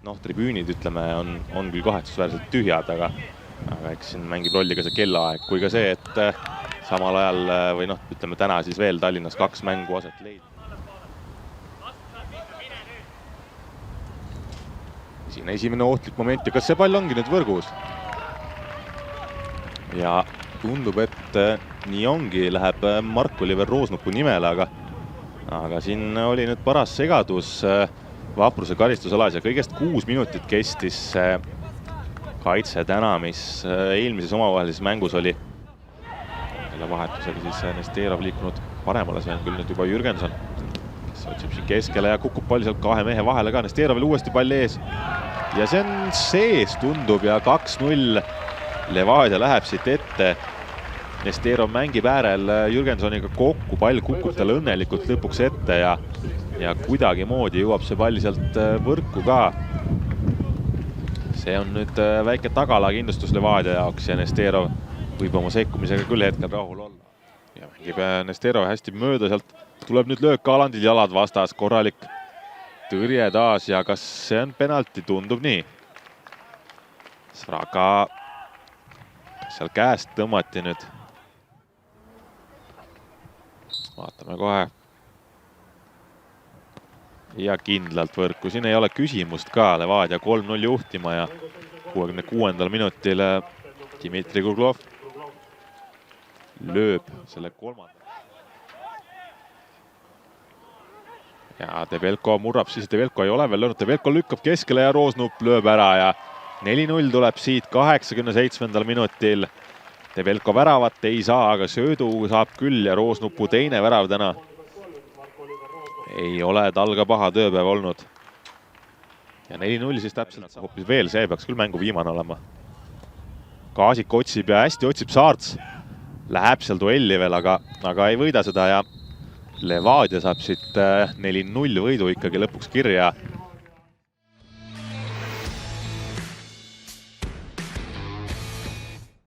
noh, tribüünid, ütleme, on küll kahetsusväärselt tühjad, aga eks siin mängib rolli ka see kellaaeg, kui ka see, et samal ajal või noh, ütleme täna siis veel Tallinnas 2 mängu aset leidnud. Siin esimene ohtlik moment ja kas see pall ongi nüüd võrgus? Ja tundub, et nii ongi, läheb Mark-Oliver Roosnupu nimele, aga siin oli nüüd paras segadus Vapruse karistusalas ja kõigest 6 minutit kestis kaitse täna, mis eelmises omavahelises mängus oli. Selle vahetusega siis Nesterov liikunud paremale, see on küll nüüd juba Jürgenson, kes otsib siin keskele ja kukub pall sealt 2 mehe vahele ka. Nesterovil uuesti pall ees ja see on sees, tundub, ja 2-0. Levadia läheb siit ette. Nesterov mängib äärel Jürgensoniga kokku, pall kukub tal õnnelikult lõpuks ette ja kuidagi moodi jõuab see pall sealt võrku ka. See on nüüd väike tagalakindlustus Levadia jaoks ja Nesterov võib oma sekkumisega küll hetkel rahul olla. Ja mängib Nesterov hästi mööda, sealt tuleb nüüd löök Alandil, jalad vastas, korralik tõrje taas ja kas see on penalti, tundub nii. Svraga seal käest tõmmati nüüd. Vaatame kohe. Ja kindlalt võrku, siin ei ole küsimust ka, Levadia 3-0 juhtima ja 66. minutil Dmitri Kuglov lööb selle 3. Ja Debelko murrab siis, Debelko ei ole veel löönud, Debelko lükkab keskele ja Roosnup lööb ära ja 4-0 tuleb siit 87. minutil. Debelko väravat ei saa, aga söödu saab küll ja Roosnupu teine värav täna. Ei ole tal ka paha tööpäev olnud. Ja 4-0 siis täpselt hoopis veel, see peaks küll mängu viimane olema. Kaasik otsib ja hästi otsib Saarts. Läheb seal duelli veel, aga ei võida seda ja Levadia saab siit 4-0 võidu ikkagi lõpuks kirja.